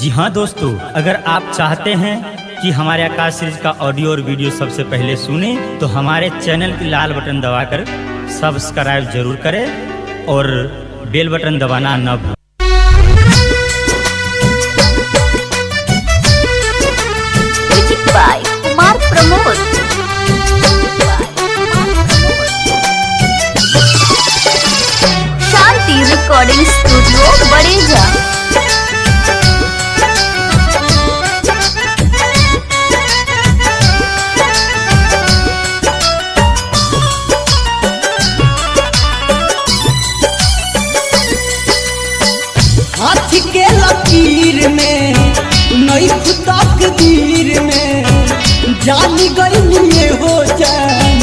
जी हाँ दोस्तों, अगर आप चाहते हैं कि हमारे आकाश सीरीज का ऑडियो और वीडियो सबसे पहले सुने तो हमारे चैनल की लाल बटन दबाकर सब्सक्राइब जरूर करें और बेल बटन दबाना न भूलें। By Kumar Pramod. Shanti recording studio Bareja. हाथ के लकीर में नई तकदीर में जान गई हो जान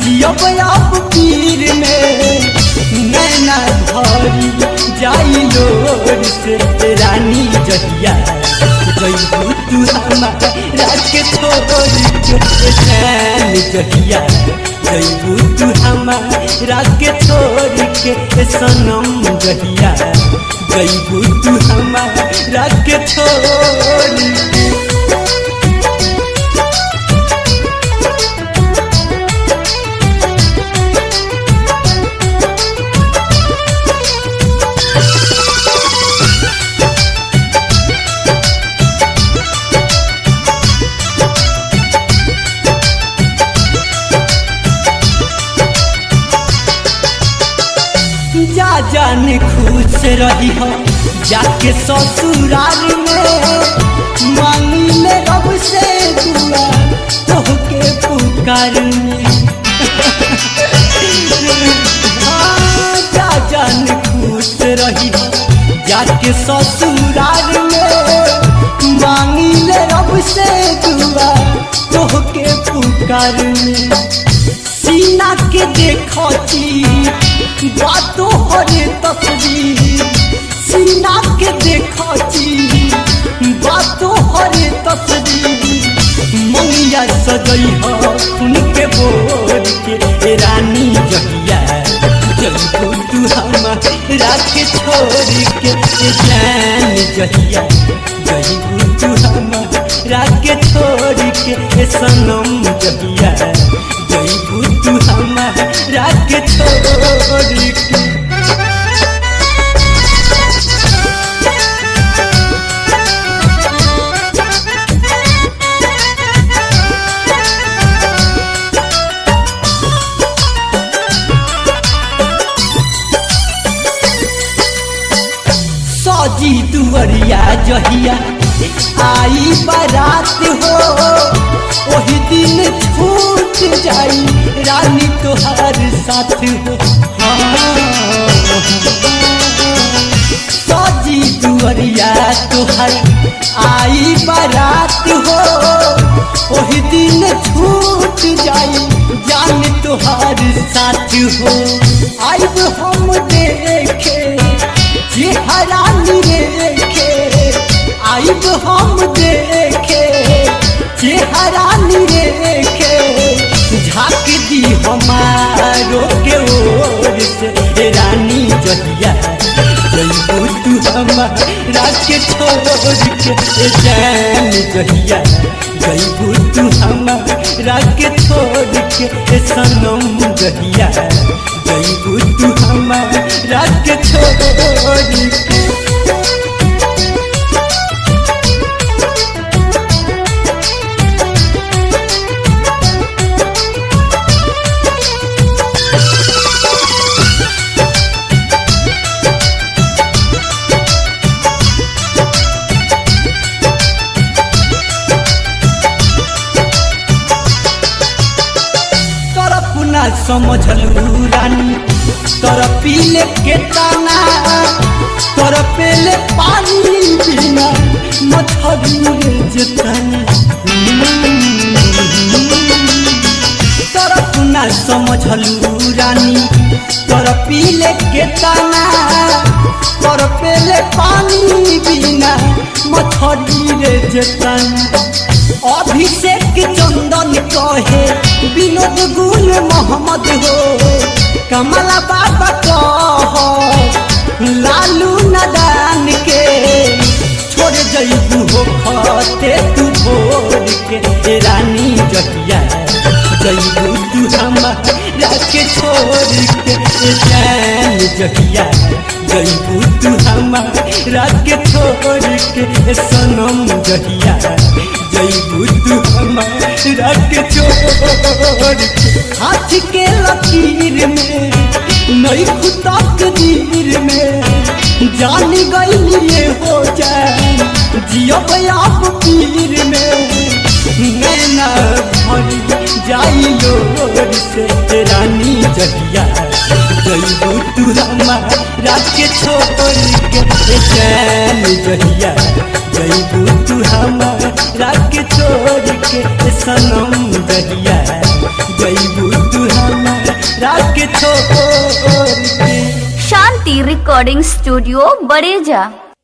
जियब आप पीर में नैना धरी जाई लोर से रानी जहिया जइबू तू हमारा के छोड़ के जान जहिया जइबू तू हमारा के छोड़ के सनम जहिया जइबू तू हमारा के छोड़ के। जा जाने खुश रही हो जाके ससुराल में मांगी में रब से दुआ तोहके पुकार में। जा जाने खुश रही हो जाके ससुराल में मांगी में रब से दुआ तोहके पुकार में। सीना के देखो बातों हरे तस्वीर सीना के देखो बातों हरे तस्वीर मंगिया सजई हो उनके बोल के रानी जहिया जइबू तू हमारा के छोड़ के जान जहिया जइबू तू हमारा के छोड़ के सनम जहिया जइबू तू हमारा के छोड़ के। सजी दुवरिया जहिया आई बारात हो वही दिन छूट जाई रानी तोहार साथ हो। सजी दुवरिया तोहार आई बारात हो वही दिन छूट जाई जान तोहार साथ हो। आइब हम देखे चेहरानी रेखे आइब हम देखे चेहरानी रेखे झाँक दी हमारो के ओर से रानी जहिया जइबू तू हमारा के छोड़ के जान जहिया जइबू तू हमारा के छोड़ के सनम जहिया जइबू तू हमारा के छोड़ के। समझलू रानी तोर पीले के ताना तोर पेले पानी बिना मछली जतना तोर पुना समझलू रानी तोर पीले के ताना तोर पेले पानी बिना मछली जतना। अभिषेक चंदन कहे विनोद गुल मोहम्मद हो कमला बाबा कहो लालू नदान के छोड़ जई आवते तू भोर के रानी जहिया जइबू तू हमारा के छोड़ के जान जहिया जइबू तू हमारा के छोड़ के सनम जहिया जइबू तू हमारा के छोड़ के हाथ के लकीर में नई खुदा तकदीर में जान गई हो जाए जियो आप पीर में नैना भर जाइयो से रानी जहिया जइबू तू हमारा के छोड़ के चैन जहिया जइबू तू हमारा के छोड़ के सनम जहिया जइबू तू हमारा के छोड़ के। शांति रिकॉर्डिंग स्टूडियो बड़ेजा।